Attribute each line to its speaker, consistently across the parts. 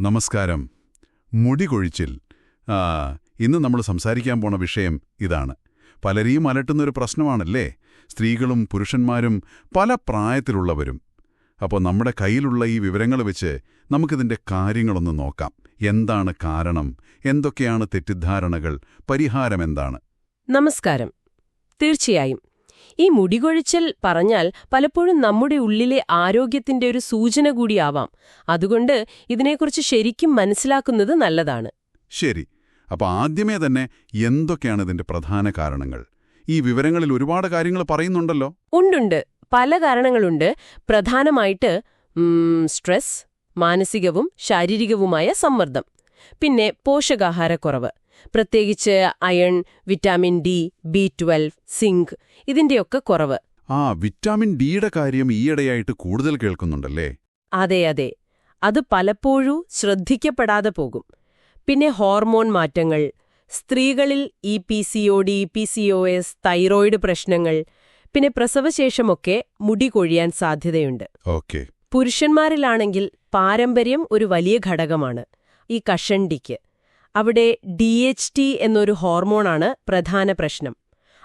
Speaker 1: നമസ്കാരം. മുടി കൊഴിച്ചിൽ. ആ, ഇന്ന് നമ്മൾ സംസാരിക്കാൻ പോണ വിഷയം ഇതാണ്. പലരെയും അലട്ടുന്നൊരു പ്രശ്നമാണല്ലേ? സ്ത്രീകളും പുരുഷന്മാരും പല പ്രായത്തിലുള്ളവരും. അപ്പോൾ നമ്മുടെ കയ്യിലുള്ള ഈ വിവരങ്ങൾ വെച്ച് നമുക്കിതിൻ്റെ കാര്യങ്ങളൊന്ന് നോക്കാം. എന്താണ് കാരണം? എന്തൊക്കെയാണ് തെറ്റിദ്ധാരണകൾ? പരിഹാരമെന്താണ്?
Speaker 2: നമസ്കാരം. തീർച്ചയായും ഈ മുടികൊഴിച്ചൽ പറഞ്ഞാൽ പലപ്പോഴും നമ്മുടെ ഉള്ളിലെ ആരോഗ്യത്തിന്റെ ഒരു സൂചന കൂടിയാവാം. അതുകൊണ്ട് ഇതിനെക്കുറിച്ച് ശരിക്കും മനസ്സിലാക്കുന്നത് നല്ലതാണ്.
Speaker 1: ശരി. അപ്പോൾ ആദ്യമേ തന്നെ എന്തൊക്കെയാണ് ഇതിൻ്റെ പ്രധാന കാരണങ്ങൾ? ഈ വിവരങ്ങളിൽ ഒരുപാട് കാര്യങ്ങൾ പറയുന്നുണ്ടല്ലോ.
Speaker 2: ഉണ്ടുണ്ട്, പല കാരണങ്ങളുണ്ട്. പ്രധാനമായിട്ട് സ്ട്രെസ്, മാനസികവും ശാരീരികവുമായ സമ്മർദ്ദം, പിന്നെ പോഷകാഹാരക്കുറവ്, പ്രത്യേകിച്ച് iron, vitamin D, B12, zinc, ഇതിന്റെയൊക്കെ കുറവ്.
Speaker 1: വിറ്റാമിൻ ഡിയുടെ കാര്യം ഈയിടെയായിട്ട് കൂടുതൽ കേൾക്കുന്നുണ്ടല്ലേ?
Speaker 2: അതെ, അത് പലപ്പോഴും ശ്രദ്ധിക്കപ്പെടാതെ പോകും. പിന്നെ ഹോർമോൺ മാറ്റങ്ങൾ, സ്ത്രീകളിൽ PCOD, PCOS, തൈറോയിഡ് പ്രശ്നങ്ങൾ, പിന്നെ പ്രസവശേഷമൊക്കെ മുടി കൊഴിയാൻ സാധ്യതയുണ്ട്.
Speaker 1: ഓക്കെ.
Speaker 2: പുരുഷന്മാരിലാണെങ്കിൽ പാരമ്പര്യം ഒരു വലിയ ഘടകമാണ്. ഈ കഷണ്ടിക്ക് അവിടെ DHT എന്നൊരു ഹോർമോണാണ് പ്രധാന പ്രശ്നം.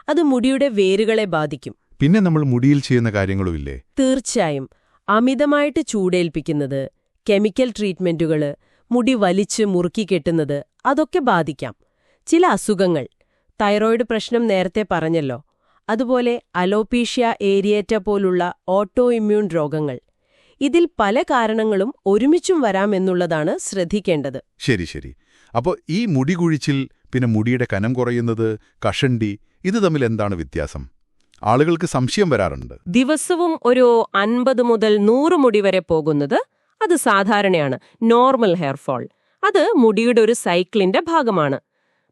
Speaker 2: അത് മുടിയുടെ വേരുകളെ ബാധിക്കും.
Speaker 1: പിന്നെ നമ്മൾ മുടിയിൽ ചെയ്യുന്ന കാര്യങ്ങളുമില്ലേ?
Speaker 2: തീർച്ചയായും. അമിതമായിട്ട് ചൂടേൽപ്പിക്കുന്നത്, കെമിക്കൽ ട്രീറ്റ്മെന്റുകൾ, മുടി വലിച്ച് മുറുക്കി കെട്ടുന്നത്, അതൊക്കെ ബാധിക്കാം. ചില അസുഖങ്ങൾ, തൈറോയിഡ് പ്രശ്നം നേരത്തെ പറഞ്ഞല്ലോ, അതുപോലെ അലോപീഷ്യ ഏരിയേറ്റ പോലുള്ള ഓട്ടോ ഇമ്മ്യൂൺ രോഗങ്ങൾ, ഇതിൽ പല കാരണങ്ങളും ഒരുമിച്ചും വരാമെന്നുള്ളതാണ് ശ്രദ്ധിക്കേണ്ടത്.
Speaker 1: ശരി. അപ്പോൾ ഈ മുടി കുഴിച്ചിൽ, പിന്നെ മുടിയുടെ കനം കുറയുന്നത്, കഷണ്ടി, ഇത് തമ്മിൽ എന്താണ് വ്യത്യാസം? ആളുകൾക്ക് സംശയം വരാറുണ്ട്.
Speaker 2: ദിവസവും ഒരു 50 മുതൽ 100 മുടി വരെ പോകുന്നത് അത് സാധാരണയാണ്, നോർമൽ ഹെയർ ഫോൾ. അത് മുടിയുടെ ഒരു സൈക്കിളിന്റെ ഭാഗമാണ്.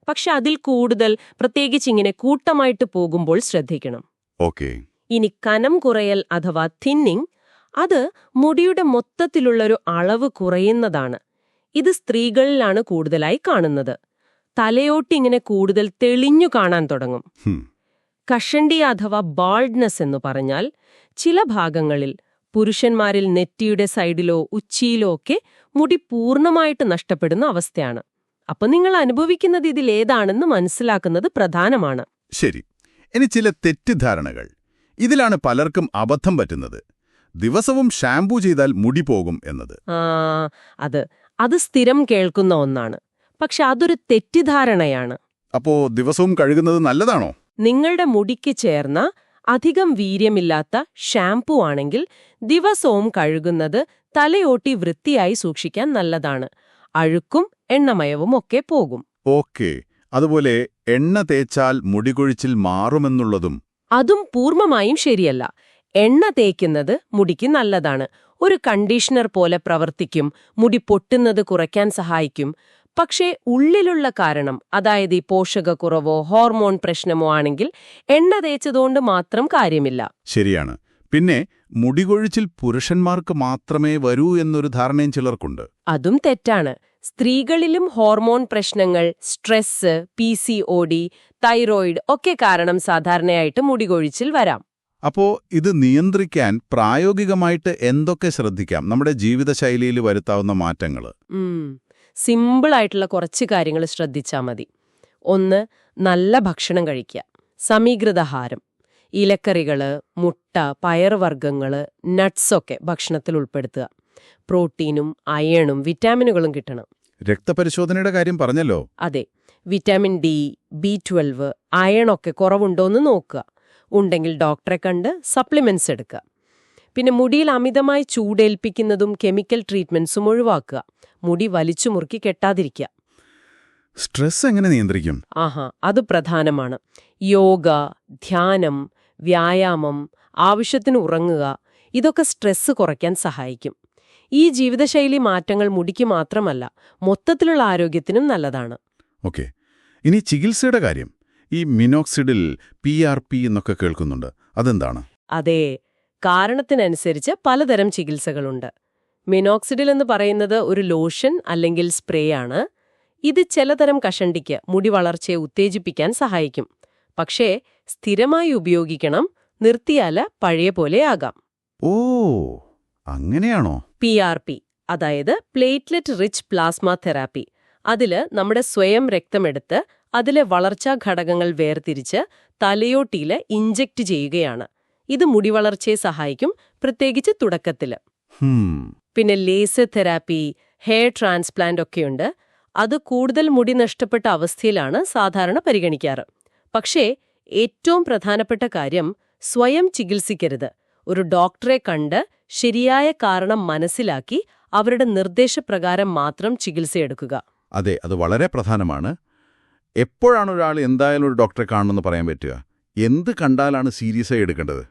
Speaker 2: പക്ഷെ അതിൽ കൂടുതൽ, പ്രത്യേകിച്ച് ഇങ്ങനെ കൂട്ടമായിട്ട് പോകുമ്പോൾ ശ്രദ്ധിക്കണം.
Speaker 1: ഓക്കെ.
Speaker 2: ഇനി കനം കുറയൽ അഥവാ തിന്നിങ്, അത് മുടിയുടെ മൊത്തത്തിലുള്ളൊരു അളവ് കുറയുന്നതാണ്. ഇത് സ്ത്രീകളിലാണ് കൂടുതലായി കാണുന്നത്. തലയോട്ടിങ്ങനെ കൂടുതൽ തെളിഞ്ഞു കാണാൻ തുടങ്ങും. കഷണ്ടി അഥവാ ബാൾഡ്നെസ് എന്ന് പറഞ്ഞാൽ ചില ഭാഗങ്ങളിൽ, പുരുഷന്മാരിൽ നെറ്റിയുടെ സൈഡിലോ ഉച്ചിയിലോ ഒക്കെ മുടി പൂർണ്ണമായിട്ട് നഷ്ടപ്പെടുന്ന അവസ്ഥയാണ്. അപ്പൊ നിങ്ങൾ അനുഭവിക്കുന്നത് ഇതിലേതാണെന്ന് മനസ്സിലാക്കുന്നത് പ്രധാനമാണ്.
Speaker 1: ശരി. ഇനി ചില തെറ്റിദ്ധാരണകൾ. ഇതിലാണ് പലർക്കും അബദ്ധം പറ്റുന്നത്. ദിവസവും ഷാംപൂ ചെയ്താൽ മുടി പോകും എന്നത്.
Speaker 2: അത് സ്ഥിരം കേൾക്കുന്ന ഒന്നാണ്. പക്ഷെ അതൊരു തെറ്റിദ്ധാരണയാണ്.
Speaker 1: അപ്പോ ദിവസവും കഴുകുന്നത് നല്ലതാണോ?
Speaker 2: നിങ്ങളുടെ മുടിക്ക് ചേർന്ന അധികം വീര്യമില്ലാത്ത ഷാംപൂ ആണെങ്കിൽ ദിവസവും കഴുകുന്നത് തലയോട്ടി വൃത്തിയായി സൂക്ഷിക്കാൻ നല്ലതാണ്. അഴുക്കും എണ്ണമയവും ഒക്കെ പോകും.
Speaker 1: ഓക്കെ. അതുപോലെ എണ്ണ തേച്ചാൽ മുടികൊഴിച്ചിൽ മാറുമെന്നുള്ളതും?
Speaker 2: അതും പൂർണ്ണമായും ശരിയല്ല. എണ്ണ തേക്കുന്നത് മുടിക്ക് നല്ലതാണ്. ഒരു കണ്ടീഷണർ പോലെ പ്രവർത്തിക്കും, മുടി പൊട്ടുന്നത് കുറയ്ക്കാൻ സഹായിക്കും. പക്ഷേ ഉള്ളിലുള്ള കാരണം, അതായത് ഈ പോഷകക്കുറവോ ഹോർമോൺ പ്രശ്നമോ ആണെങ്കിൽ എണ്ണ തേച്ചതുകൊണ്ട് മാത്രം കാര്യമില്ല.
Speaker 1: ശരിയാണ്. പിന്നെ മുടികൊഴിച്ചിൽ പുരുഷന്മാർക്ക് മാത്രമേ വരൂ എന്നൊരു ധാരണയും ചിലർക്കുണ്ട്.
Speaker 2: അതും തെറ്റാണ്. സ്ത്രീകളിലും ഹോർമോൺ പ്രശ്നങ്ങൾ, സ്ട്രെസ്, PCOD, തൈറോയിഡ് ഒക്കെ കാരണം സാധാരണയായിട്ട് മുടികൊഴിച്ചിൽ വരാം.
Speaker 1: അപ്പോ ഇത് നിയന്ത്രിക്കാൻ പ്രായോഗികമായിട്ട് എന്തൊക്കെ ശ്രദ്ധിക്കാം? നമ്മുടെ ജീവിതശൈലിയിൽ വരുത്താവുന്ന മാറ്റങ്ങൾ.
Speaker 2: സിമ്പിളായിട്ടുള്ള കുറച്ച് കാര്യങ്ങൾ ശ്രദ്ധിച്ചാൽ മതി. 1. നല്ല ഭക്ഷണം കഴിക്കുക. സമീകൃതാഹാരം, ഇലക്കറികള്, മുട്ട, പയറുവർഗ്ഗങ്ങള്, നട്ട്സൊക്കെ ഭക്ഷണത്തിൽ ഉൾപ്പെടുത്തുക. പ്രോട്ടീനും അയണും വിറ്റാമിനുകളും കിട്ടണം.
Speaker 1: രക്തപരിശോധനയുടെ കാര്യം പറഞ്ഞല്ലോ.
Speaker 2: അതെ. വിറ്റാമിൻ ഡി, B12, അയണൊക്കെ കുറവുണ്ടോയെന്ന് നോക്കുക. ഉണ്ടെങ്കിൽ ഡോക്ടറെ കണ്ട് സപ്ലിമെന്റ്സ് എടുക്കുക. പിന്നെ മുടിയിൽ അമിതമായി ചൂടേൽപ്പിക്കുന്നതും കെമിക്കൽ ട്രീറ്റ്മെന്റ്സും ഒഴിവാക്കുക. മുടി വലിച്ചു മുറുക്കി കെട്ടാതിരിക്കുക.
Speaker 1: സ്ട്രെസ് എങ്ങനെ നിയന്ത്രിക്കും?
Speaker 2: അത് പ്രധാനമാണ്. യോഗ, ധ്യാനം, വ്യായാമം, ആവശ്യത്തിന് ഉറങ്ങുക, ഇതൊക്കെ സ്ട്രെസ് കുറയ്ക്കാൻ സഹായിക്കും. ഈ ജീവിതശൈലി മാറ്റങ്ങൾ മുടിക്ക് മാത്രമല്ല, മൊത്തത്തിലുള്ള ആരോഗ്യത്തിനും നല്ലതാണ്.
Speaker 1: ഓക്കെ. ഇനി ചികിത്സയുടെ കാര്യം. ഈ മിനോക്സിഡിൽ, PRP എന്നൊക്കെ കേൾക്കുന്നുണ്ട്. അതെന്താണ്?
Speaker 2: അതെ, കാരണത്തിനനുസരിച്ച് പലതരം ചികിത്സകളുണ്ട്. മിനോക്സിഡിൽ എന്ന് പറയുന്നത് ഒരു ലോഷൻ അല്ലെങ്കിൽ സ്പ്രേ ആണ്. ഇത് ചിലതരം കഷണ്ടിക്ക്, മുടി വളർച്ചയെ ഉത്തേജിപ്പിക്കാൻ സഹായിക്കും. പക്ഷേ സ്ഥിരമായി ഉപയോഗിക്കണം. നിർത്തിയാല് പഴയ പോലെ ആകാം.
Speaker 1: ഓ, അങ്ങനെയാണോ?
Speaker 2: PRP അതായത് പ്ലേറ്റ്ലെറ്റ് റിച്ച് പ്ലാസ്മ തെറാപ്പി. അതില് നമ്മുടെ സ്വയം രക്തമെടുത്ത് അതിലെ വളർച്ചാ ഘടകങ്ങൾ വേർതിരിച്ച് തലയോട്ടിയില് ഇഞ്ചെക്ട് ചെയ്യുകയാണ്. ഇത് മുടി വളർച്ചയെ സഹായിക്കും, പ്രത്യേകിച്ച് തുടക്കത്തില്. പിന്നെ ലേസർ തെറാപ്പി, ഹെയർ ട്രാൻസ്പ്ലാന്റ് ഒക്കെയുണ്ട്. അത് കൂടുതൽ മുടി നഷ്ടപ്പെട്ട അവസ്ഥയിലാണ് സാധാരണ പരിഗണിക്കാറ്. പക്ഷേ ഏറ്റവും പ്രധാനപ്പെട്ട കാര്യം സ്വയം ചികിത്സിക്കരുത്. ഒരു ഡോക്ടറെ കണ്ട് ശരിയായ കാരണം മനസ്സിലാക്കി അവരുടെ നിർദ്ദേശപ്രകാരം മാത്രം ചികിത്സയെടുക്കുക.
Speaker 1: അതെ, അത് വളരെ പ്രധാനമാണ്. എപ്പോഴാണ് ഒരാൾ എന്തായാലും ഒരു ഡോക്ടറെ കാണണമെന്ന് പറയാൻ പറ്റുക? എന്ത് കണ്ടാലാണ് സീരിയസായി എടുക്കേണ്ടത്?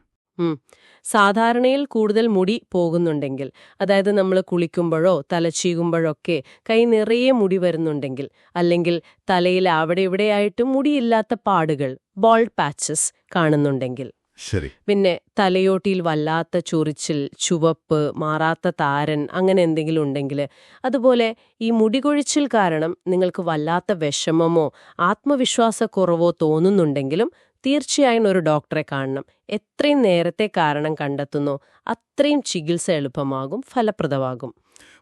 Speaker 2: സാധാരണയിൽ കൂടുതൽ മുടി പോകുന്നുണ്ടെങ്കിൽ, അതായത് നമ്മൾ കുളിക്കുമ്പോഴോ തലച്ചീകുമ്പോഴൊക്കെ കൈ നിറയെ മുടി വരുന്നുണ്ടെങ്കിൽ, അല്ലെങ്കിൽ തലയിൽ അവിടെ ഇവിടെയായിട്ട് മുടിയില്ലാത്ത പാടുകൾ, ബോൾഡ് പാച്ചസ് കാണുന്നുണ്ടെങ്കിൽ,
Speaker 1: ശരി,
Speaker 2: പിന്നെ തലയോട്ടിയിൽ വല്ലാത്ത ചൊറിച്ചിൽ, ചുവപ്പ്, മാറാത്ത താരൻ, അങ്ങനെ എന്തെങ്കിലും ഉണ്ടെങ്കിൽ, അതുപോലെ ഈ മുടികൊഴിച്ചിൽ കാരണം നിങ്ങൾക്ക് വല്ലാത്ത വിഷമമോ ആത്മവിശ്വാസക്കുറവോ തോന്നുന്നുണ്ടെങ്കിലും തീർച്ചയായും ഒരു ഡോക്ടറെ കാണണം. എത്രയും നേരത്തെ കാരണം കണ്ടെത്തുന്നോ അത്രയും ചികിത്സ എളുപ്പമാകും, ഫലപ്രദമാകും.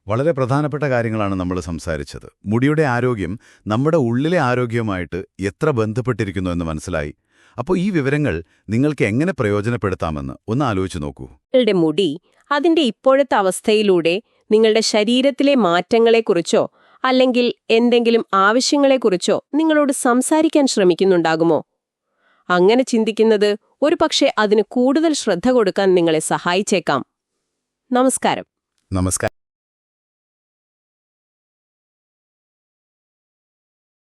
Speaker 1: വളരെ പ്രധാനപ്പെട്ട കാര്യങ്ങളാണ് നമ്മൾ സംസാരിച്ചത്. മുടിയുടെ ആരോഗ്യം നമ്മുടെ ഉള്ളിലെ ആരോഗ്യവുമായിട്ട് എത്ര ബന്ധപ്പെട്ടിരിക്കുന്നു എന്ന് മനസ്സിലായി. അപ്പോൾ ഈ വിവരങ്ങൾ നിങ്ങൾക്ക് എങ്ങനെ പ്രയോജനപ്പെടുത്താമെന്ന് ഒന്ന് ആലോചിച്ച് നോക്കൂ.
Speaker 2: നിങ്ങളുടെ മുടി അതിന്റെ ഇപ്പോഴത്തെ അവസ്ഥയിലൂടെ നിങ്ങളുടെ ശരീരത്തിലെ മാറ്റങ്ങളെക്കുറിച്ചോ അല്ലെങ്കിൽ എന്തെങ്കിലും ആവശ്യങ്ങളെക്കുറിച്ചോ നിങ്ങളോട് സംസാരിക്കാൻ ശ്രമിക്കുന്നുണ്ടാകുമോ? അങ്ങനെ ചിന്തിക്കുന്നത് ഒരുപക്ഷെ അതിന് കൂടുതൽ ശ്രദ്ധ കൊടുക്കാൻ നിങ്ങളെ സഹായിച്ചേക്കാം. നമസ്കാരം.
Speaker 1: നമസ്കാരം.